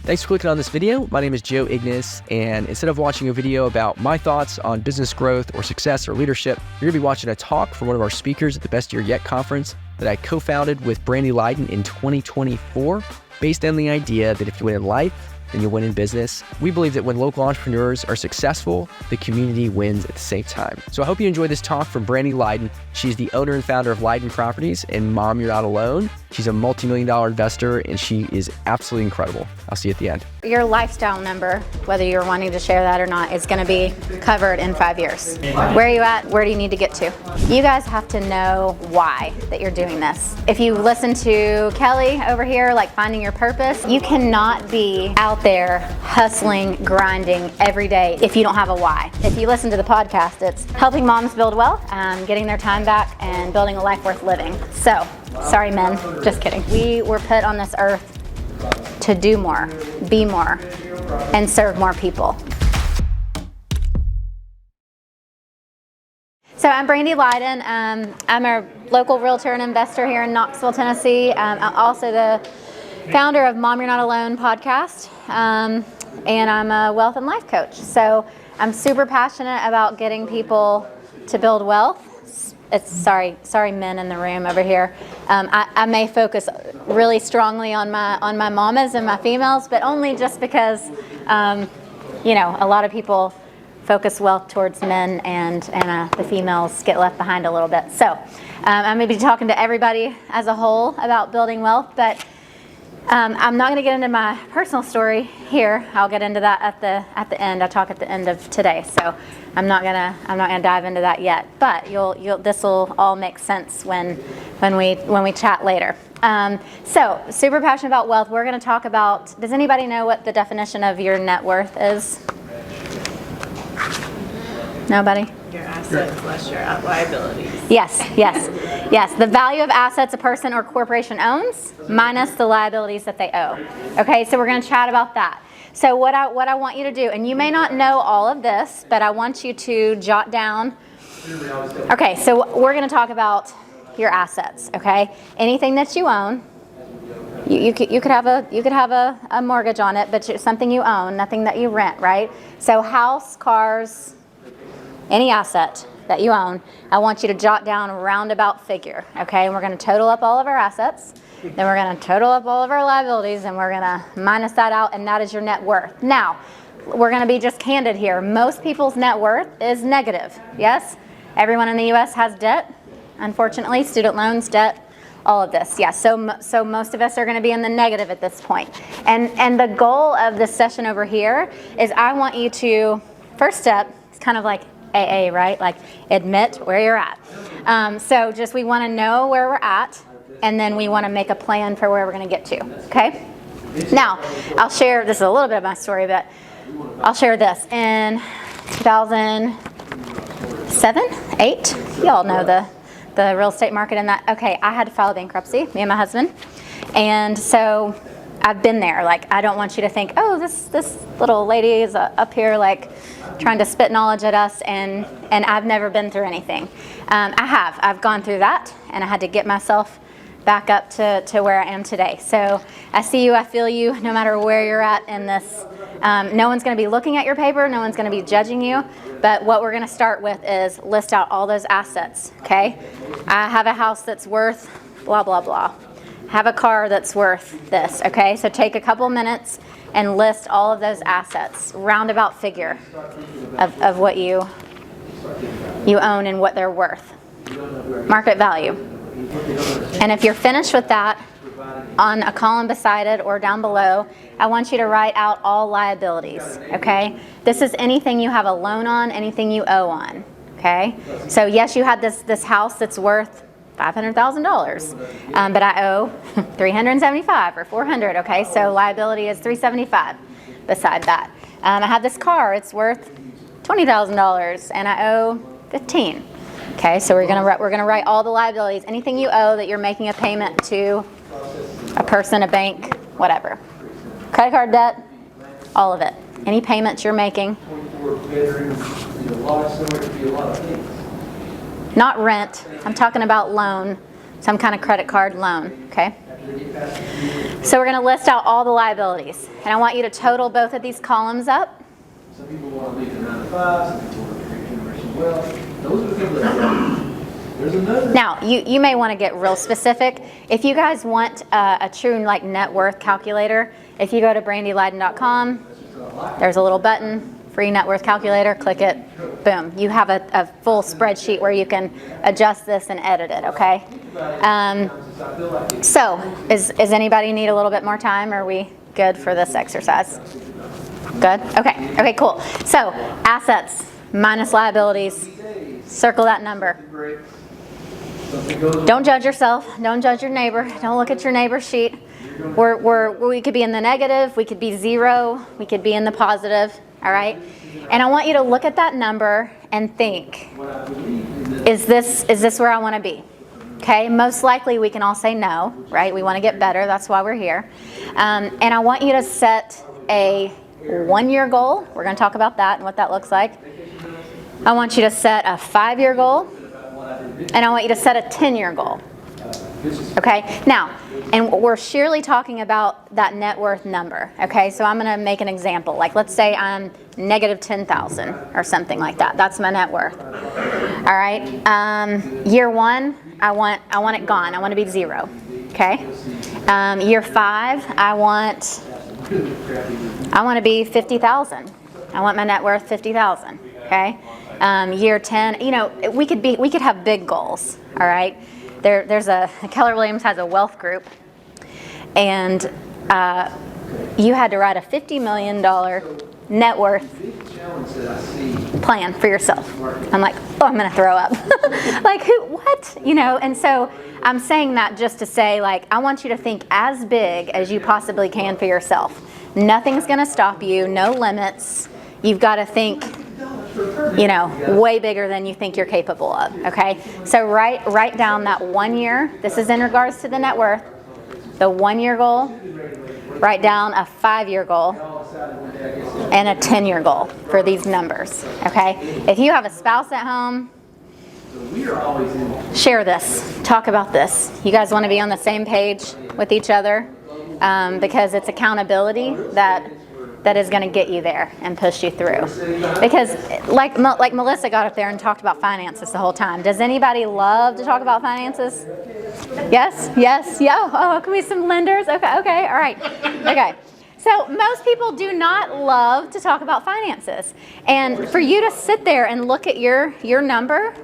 Thanks for clicking on this video. My name is Joe Ignace, and instead of watching a video about my thoughts on business growth or success or leadership, you're gonna be watching a talk from one of our speakers at the Best Year Yet conference that I co-founded with Brandy Lydon in 2024, based on the idea that if you win in life, then you'll win in business. We believe that when local entrepreneurs are successful, the community wins at the same time. So I hope you enjoyed this talk from Brandy Lydon. She's the owner and founder of Lydon Properties and Mom, You're Not Alone. She's a multi-million-dollar investor, and she is absolutely incredible. I'll see you at the end. Your lifestyle number, whether you're wanting to share that or not, is going to be covered in 5 years. Where are you at? Where do you need to get to? You guys have to know why that you're doing this. If you listen to Kelly over here, like finding your purpose, you cannot be out there hustling, grinding every day if you don't have a why. If you listen to the podcast, it's helping moms build wealth, getting their time back, and building a life worth living. So, sorry men, just kidding. We were put on this earth to do more, be more, and serve more people. So I'm Brandy Lydon. I'm a local realtor and investor here in Knoxville, Tennessee. I'm also the founder of Mom, You're Not Alone podcast, and I'm a wealth and life coach. So I'm super passionate about getting people to build wealth. It's sorry men in the room over here. I may focus really strongly on my mamas and my females, but only just because a lot of people focus wealth towards men and the females get left behind a little bit. So I'm going to be talking to everybody as a whole about building wealth, but I'm not going to get into my personal story here. I'll get into that at the end. I talk at the end of today, so I'm not gonna dive into that yet. But this will all make sense when we chat later. So super passionate about wealth. We're going to talk about. Does anybody know what the definition of your net worth is? Nobody? Your assets less your liabilities. Yes. The value of assets a person or corporation owns minus the liabilities that they owe. Okay, so we're going to chat about that. So what I want you to do, and you may not know all of this, but I want you to jot down. Okay, so we're going to talk about your assets. Okay, anything that you own. You could have a mortgage on it, but it's something you own, nothing that you rent, right? So house, cars, any asset that you own, I want you to jot down a roundabout figure, okay? And we're going to total up all of our assets, then we're going to total up all of our liabilities, and we're going to minus that out, and that is your net worth. Now, we're going to be just candid here. Most people's net worth is negative, yes? Everyone in the U.S. has debt, unfortunately, student loans, debt, all of this, yeah. So most of us are going to be in the negative at this point. And the goal of this session over here is I want you to, first step, it's kind of like AA, right? Like admit where you're at. So just we want to know where we're at, and then we want to make a plan for where we're going to get to, okay? Now, I'll share, this is a little bit of my story, but I'll share this. In 2007, 8, y'all know the real estate market in that. Okay, I had to file bankruptcy, me and my husband. And so I've been there. Like, I don't want you to think, oh, this little lady is up here like trying to spit knowledge at us, and I've never been through anything. I've gone through that, and I had to get myself back up to where I am today. So I see you, I feel you, no matter where you're at in this. No one's going to be looking at your paper, no one's going to be judging you, but what we're going to start with is list out all those assets, okay? I have a house that's worth blah, blah, blah. Have a car that's worth this, okay? So take a couple minutes and list all of those assets, roundabout figure of what you own and what they're worth. Market value. And if you're finished with that, on a column beside it or down below, I want you to write out all liabilities, okay? This is anything you have a loan on, anything you owe on, okay? So yes, you had this house that's worth $500,000, but I owe $375 or $400, okay? So liability is $375 beside that. I have this car, it's worth $20,000, and I owe $15,000. Okay, so we're gonna write all the liabilities, anything you owe that you're making a payment to a person, a bank, whatever. Credit card debt, all of it. Any payments you're making. Not rent, I'm talking about loan, some kind of credit card loan, okay? So we're going to list out all the liabilities. And I want you to total both of these columns up. Some people want to leave the 9 to 5, some people want to create generational wealth. Those are the people that there's another. Now, you may want to get real specific. If you guys want a true like net worth calculator, if you go to brandylydon.com, there's a little button, free net worth calculator, click it, boom. You have a full spreadsheet where you can adjust this and edit it, okay? So, is anybody need a little bit more time? Or are we good for this exercise? Good? Okay, cool. So, assets minus liabilities, circle that number. Don't judge yourself, don't judge your neighbor, don't look at your neighbor's sheet. We could be in the negative, we could be zero, we could be in the positive, all right? And I want you to look at that number and think, is this where I want to be? Okay, most likely we can all say no, right? We want to get better, that's why we're here. And I want you to set a 1-year goal. We're going to talk about that and what that looks like. I want you to set a 5-year goal, and I want you to set a 10-year goal. Okay, now, and we're surely talking about that net worth number. Okay, so I'm going to make an example. Like, let's say I'm negative 10,000 or something like that. That's my net worth. All right. Year 1, I want it gone. I want to be 0. Okay. Year 5, I want to be 50,000. I want my net worth 50,000. Okay. Year 10, you know, we could have big goals. All right. There's Keller Williams has a wealth group, and you had to write a $50 million net worth plan for yourself. I'm like, oh, I'm going to throw up. Like, what? You know, and so I'm saying that just to say, like, I want you to think as big as you possibly can for yourself. Nothing's going to stop you, no limits. You've got to think, you know, way bigger than you think you're capable of, okay? So write down that 1 year. This is in regards to the net worth. The 1-year goal. Write down a 5-year goal and a 10-year goal for these numbers, okay? If you have a spouse at home, share this. Talk about this. You guys want to be on the same page with each other because it's accountability that is going to get you there and push you through. Because like Melissa got up there and talked about finances the whole time. Does anybody love to talk about finances? Yes? Yes? Yeah? Oh, can we some lenders? Okay, all right. Okay. So most people do not love to talk about finances. And for you to sit there and look at your number,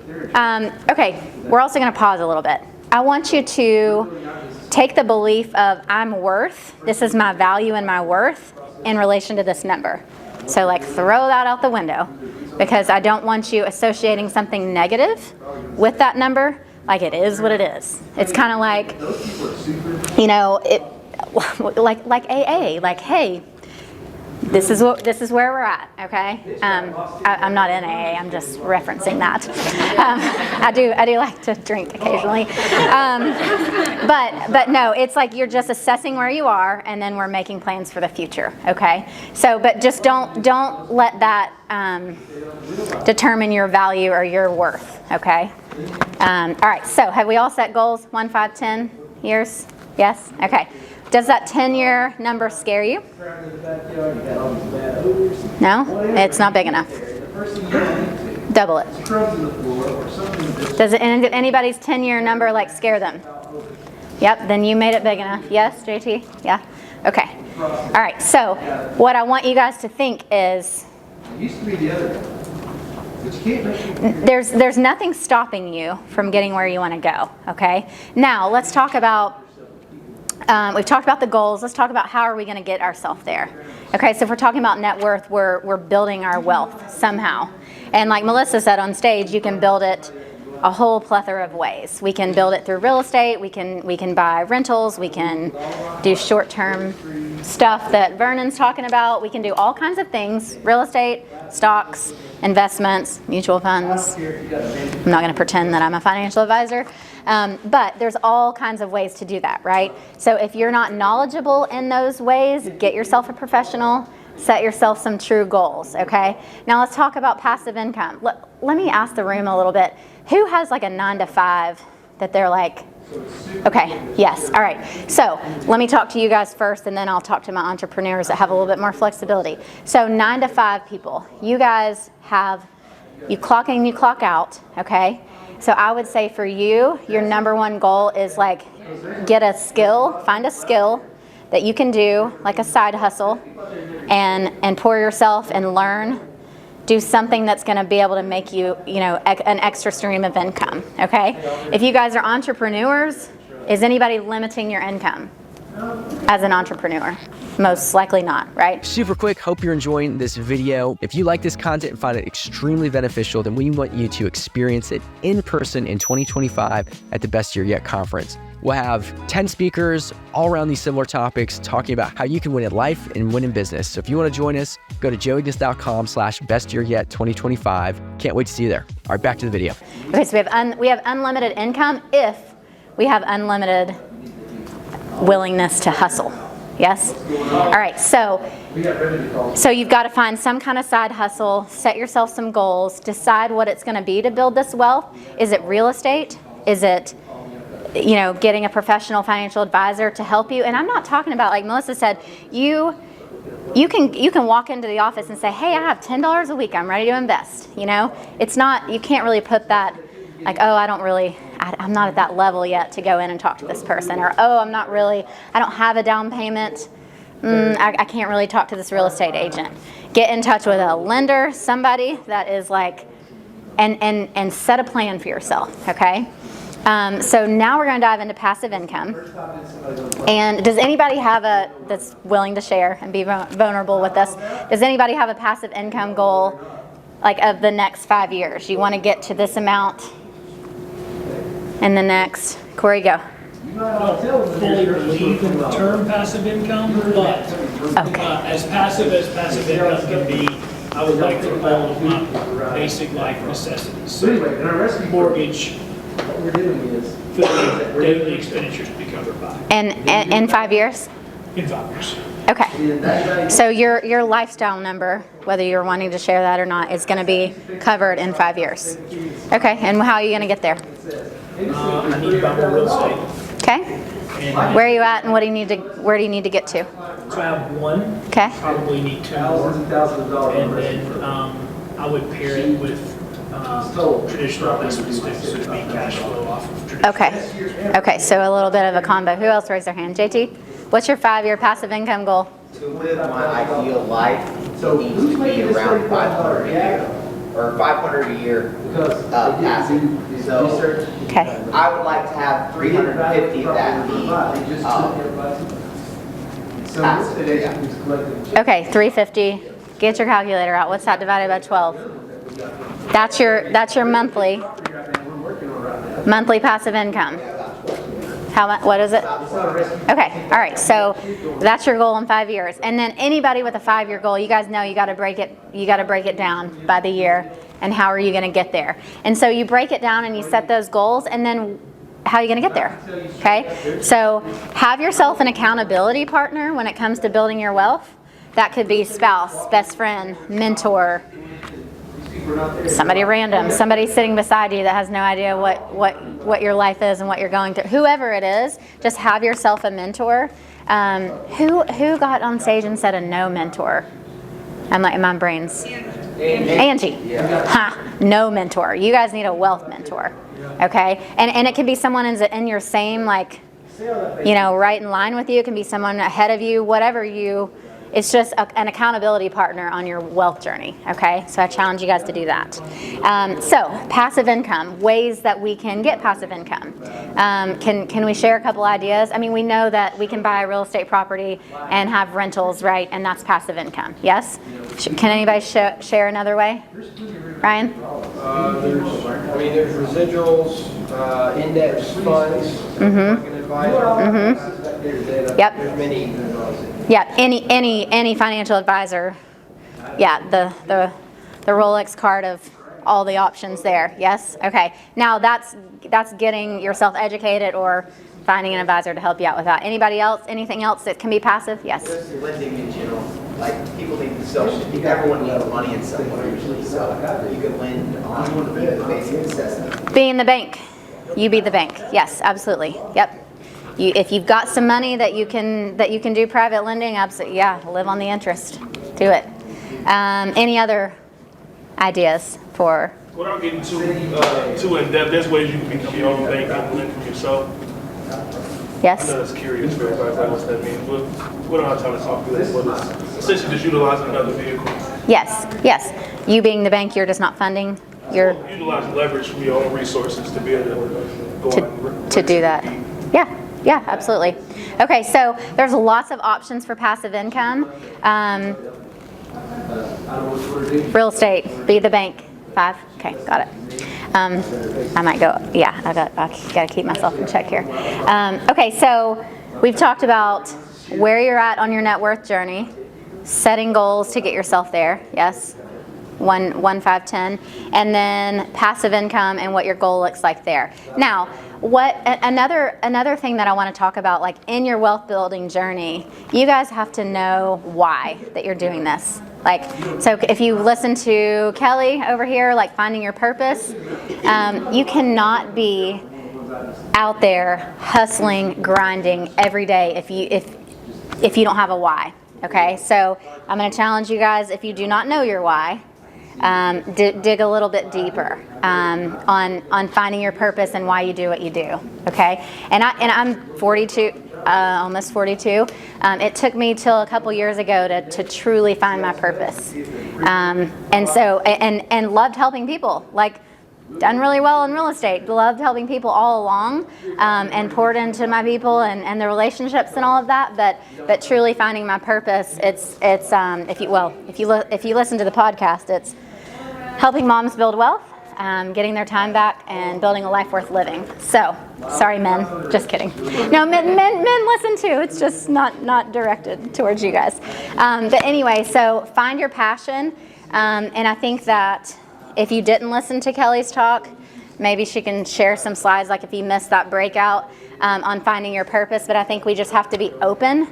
okay, we're also going to pause a little bit. I want you to take the belief of I'm worth, this is my value and my worth, in relation to this number. So like throw that out the window, because I don't want you associating something negative with that number. Like it is what it is. It's kind of like, you know, like AA, like, hey, this is where we're at, okay? I'm not in AA, I'm just referencing that. I do like to drink occasionally. But no, it's like you're just assessing where you are, and then we're making plans for the future, okay? So, but just don't let that determine your value or your worth, okay? All right, so have we all set goals, 1, 5, 10 years? Yes? Okay. Does that 10-year number scare you? No? It's not big enough. Double it. Does anybody's 10-year number like scare them? Yep, then you made it big enough. Yes, JT? Yeah? Okay. All right, so what I want you guys to think is there's nothing stopping you from getting where you want to go, okay? Now, let's talk about we've talked about the goals. Let's talk about how are we going to get ourselves there. Okay, so if we're talking about net worth, we're building our wealth somehow. And like Melissa said on stage, you can build it a whole plethora of ways. We can build it through real estate. We can buy rentals. We can do short-term stuff that Vernon's talking about. We can do all kinds of things: real estate, stocks, investments, mutual funds. I'm not going to pretend that I'm a financial advisor. But there's all kinds of ways to do that, right? So if you're not knowledgeable in those ways, get yourself a professional, set yourself some true goals, okay? Now let's talk about passive income. Let me ask the room a little bit. Who has like a 9 to 5 that they're like, Okay, yes, all right. So let me talk to you guys first, and then I'll talk to my entrepreneurs that have a little bit more flexibility. So 9 to 5 people, you guys you clock in, you clock out, okay? So I would say for you, your number one goal is like get a skill, find a skill that you can do, like a side hustle, and pour yourself and learn. Do something that's going to be able to make you, an extra stream of income, okay? If you guys are entrepreneurs, is anybody limiting your income as an entrepreneur? Most likely not, right? Super quick, hope you're enjoying this video. If you like this content and find it extremely beneficial, then we want you to experience it in person in 2025 at the Best Year Yet conference. We'll have 10 speakers all around these similar topics talking about how you can win in life and win in business. So if you want to join us, go to joeignace.com/bestyearyet2025. Can't wait to see you there. All right, back to the video. Okay, so we have unlimited income if we have unlimited willingness to hustle. Yes? All right, so you've got to find some kind of side hustle, set yourself some goals, decide what it's going to be to build this wealth. Is it real estate? Is it getting a professional financial advisor to help you? And I'm not talking about, like Melissa said, you can walk into the office and say, hey, I have $10 a week, I'm ready to invest. It's not, you can't really put that like, oh, I'm not at that level yet to go in and talk to this person, or oh, I don't have a down payment, I can't really talk to this real estate agent. Get in touch with a lender, somebody that is like, and set a plan for yourself, okay? So now we're going to dive into passive income. And does anybody that's willing to share and be vulnerable with us, does anybody have a passive income goal, like of the next 5 years? You want to get to this amount in the next, Corey, go. I don't fully believe in the term passive income, but as passive income can be, I would like to all of my basic life necessities. So mortgage, food, daily expenditures to be covered by. And in 5 years? In 5 years. Okay. So your lifestyle number, whether you're wanting to share that or not, is going to be covered in 5 years. Okay. And how are you going to get there? I need to buy more real estate. Okay. Where are you at, and where do you need to get to? So I have one. Okay. Probably need 2 more. And then I would pair it with traditional investments too, so it'd be cash flow off of traditional. Okay, so a little bit of a combo. Who else raised their hand? JT, what's your 5-year passive income goal? To live my ideal life, it needs to be around 500 a year, or 500 a year passive. So Okay. I would like to have 350 of that be passive. Yeah. Okay, 350. Get your calculator out. What's that divided by 12? That's your monthly passive income. What is it? Okay, all right, so that's your goal in 5 years. And then anybody with a 5-year goal, you guys know you got to break it down by the year, and how are you going to get there? And so you break it down and you set those goals, and then how are you going to get there? Okay, so have yourself an accountability partner when it comes to building your wealth. That could be spouse, best friend, mentor, somebody random, somebody sitting beside you that has no idea what your life is and what you're going through. Whoever it is, just have yourself a mentor. Who got on stage and said a no mentor? I'm like, my brain's Angie. Ha, no mentor. You guys need a wealth mentor. Okay, and it can be someone in your same, like, right in line with you. It can be someone ahead of you. Whatever you. It's just an accountability partner on your wealth journey, okay? So I challenge you guys to do that. So passive income, ways that we can get passive income. Can we share a couple ideas? I mean, we know that we can buy a real estate property and have rentals, right? And that's passive income, yes? Can anybody share another way? Ryan? There's residuals, index funds. Yep. There's many. Yeah, any financial advisor. Yeah, the Rolex card of all the options there. Yes. Okay. Now that's getting yourself educated or finding an advisor to help you out with that. Anybody else? Anything else that can be passive? Yes. Just lending in general. Like people need to sell. Everyone needs money in somewhere usually. So you can lend on the basic necessity. Be in the bank. You be the bank. Yes, absolutely. Yep. If you've got some money that you can do private lending, absolutely, yeah, live on the interest. Do it. Any other ideas for? Without getting too in depth, there's ways you can become your own bank and lend from yourself. Yes. I know that's curious for everybody. Like, what's that mean? We're not trying to talk through that, but it's essentially just utilizing another vehicle. Yes. Yes. You being the bank, you're just not funding. You're utilizing leverage from your own resources to be able to go on to do that. Yeah. Yeah, absolutely. Okay, so there's lots of options for passive income. Real estate, be the bank. 5. Okay, got it. I might go. Yeah, I gotta keep myself in check here. Okay, so we've talked about where you're at on your net worth journey, setting goals to get yourself there. Yes. 1, 5, 10, and then passive income and what your goal looks like there. Now, another thing that I want to talk about, like in your wealth building journey, you guys have to know why that you're doing this. Like, so if you listen to Kelly over here, like finding your purpose, you cannot be out there hustling, grinding every day if you don't have a why. Okay, so I'm going to challenge you guys, if you do not know your why, dig a little bit deeper on finding your purpose and why you do what you do. Okay, and I'm 42, almost 42. It took me till a couple years ago to truly find my purpose, and so and loved helping people. Like, done really well in real estate. Loved helping people all along, and poured into my people and the relationships and all of that. But truly finding my purpose, it's if you listen to the podcast, it's helping moms build wealth, getting their time back, and building a life worth living. So, sorry men, just kidding. No, men listen too. It's just not directed towards you guys. But anyway, so find your passion, and I think that if you didn't listen to Kelly's talk, maybe she can share some slides, like if you missed that breakout on finding your purpose. But I think we just have to be open.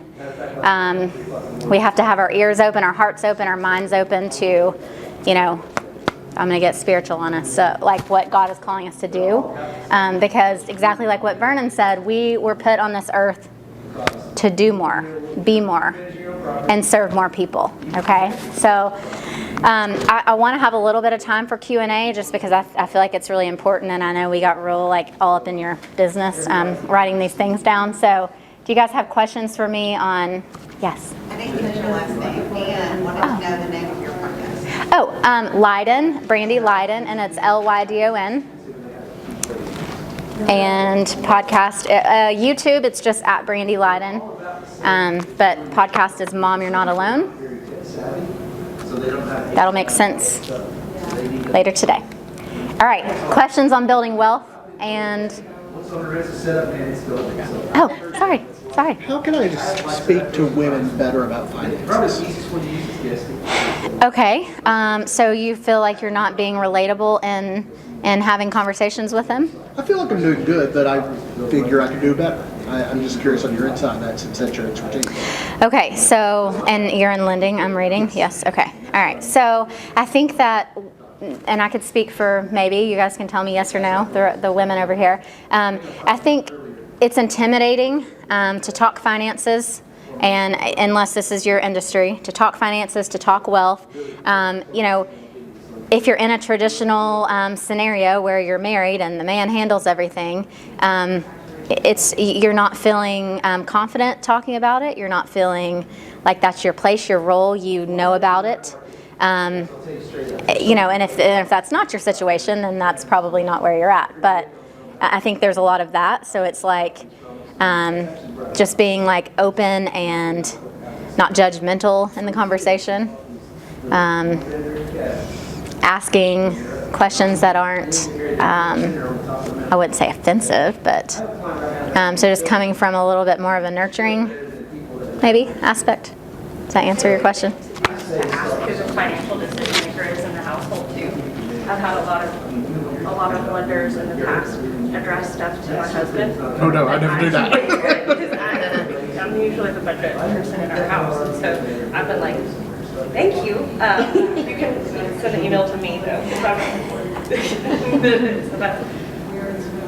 We have to have our ears open, our hearts open, our minds open to, I'm going to get spiritual on us, so like what God is calling us to do. Because exactly like what Vernon said, we were put on this earth to do more, be more, and serve more people. Okay, so I want to have a little bit of time for Q&A, just because I feel like it's really important, and I know we got real all up in your business writing these things down. So do you guys have questions for me on? Yes. I didn't catch your last name and wanted to know the name of your podcast. Lydon, Brandy Lydon, and it's Lydon. And podcast, YouTube, it's just at Brandy Lydon. But podcast is Mom, You're Not Alone. That'll make sense later today. All right, questions on building wealth and... Oh, sorry. How can I just speak to women better about finances? Okay, so you feel like you're not being relatable in having conversations with them? I feel like I'm doing good, but I figure I can do better. I'm just curious on your insight on that, since that's your expertise. Okay, so, and you're in lending, I'm reading? Yes, okay. All right, so I think that, and I could speak for maybe, you guys can tell me yes or no, the women over here. I think it's intimidating to talk finances, and unless this is your industry, to talk finances, to talk wealth. If you're in a traditional scenario where you're married and the man handles everything, you're not feeling confident talking about it. You're not feeling like that's your place, your role. You know about it. And if that's not your situation, then that's probably not where you're at. But I think there's a lot of that. So it's like just being like open and not judgmental in the conversation. Asking questions that aren't, I wouldn't say offensive, but so just coming from a little bit more of a nurturing, maybe, aspect. Does that answer your question? Because a financial decision maker is in the household too. I've had a lot of lenders in the past address stuff to my husband. Oh no, I never do that. I'm usually the budget person in our house, and so I've been like, thank you. You can send an email to me though.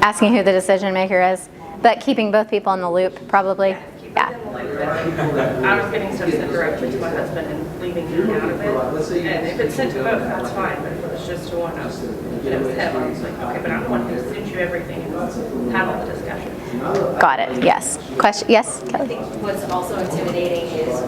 Asking who the decision maker is, but keeping both people in the loop, probably. Yeah. I was getting stuff sent directly to my husband and leaving me out of it. And if it's sent to both, that's fine, but if it was just to one of us, and it was him, I was like, okay, but I'm the one who sent you everything and have all the discussion. Got it. Yes. Question? Yes, I Kelly? think what's also intimidating is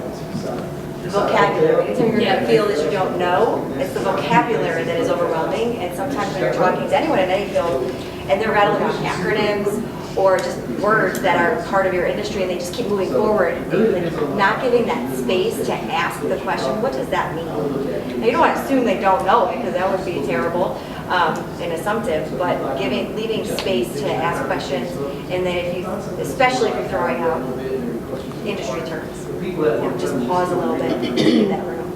the vocabulary. Anytime you're in a field that you don't know, it's the vocabulary that is overwhelming. And sometimes when you're talking to anyone in any field, and they're rattling off acronyms or just words that are part of your industry, and they just keep moving forward, and like not giving that space to ask the question, what does that mean? Now, you don't want to assume they don't know it, because that would be terrible and assumptive, but leaving space to ask questions, and then if you, especially if you're throwing out industry terms, just pause a little bit and give that room.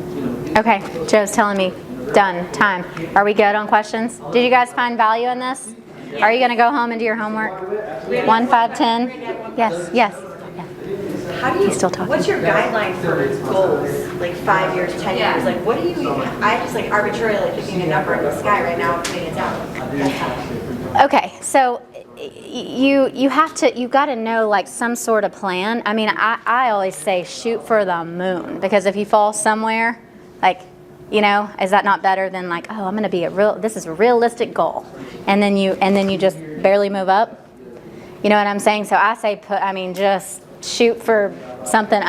Okay, Joe's telling me, done, time. Are we good on questions? Did you guys find value in this? Are you gonna go home and do your homework? 1, 5, 10? Yes, yes. Yeah. How do you, He's still talking. what's your guideline for goals? Like 5 years, 10 years? Like what do you, I just like arbitrarily picking a number in the sky right now and putting it down. That's how. Okay, so you got to know like some sort of plan. I mean, I always say shoot for the moon, because if you fall somewhere, like, you know, is that not better than like, oh, I'm going to be this is a realistic goal, and then you just barely move up. You know what I'm saying? So I say just shoot for something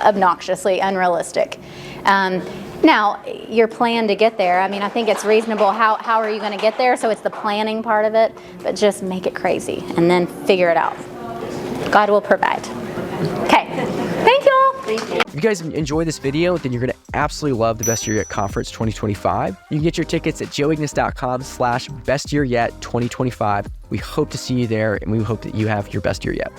obnoxiously unrealistic. Now, your plan to get there, I mean, I think it's reasonable. How are you going to get there? So it's the planning part of it, but just make it crazy and then figure it out. God will provide. Okay. Thank you all. If you guys enjoy this video, then you're going to absolutely love the Best Year Yet Conference 2025. You can get your tickets at joeignace.com/bestyearyet2025. We hope to see you there, and we hope that you have your best year yet.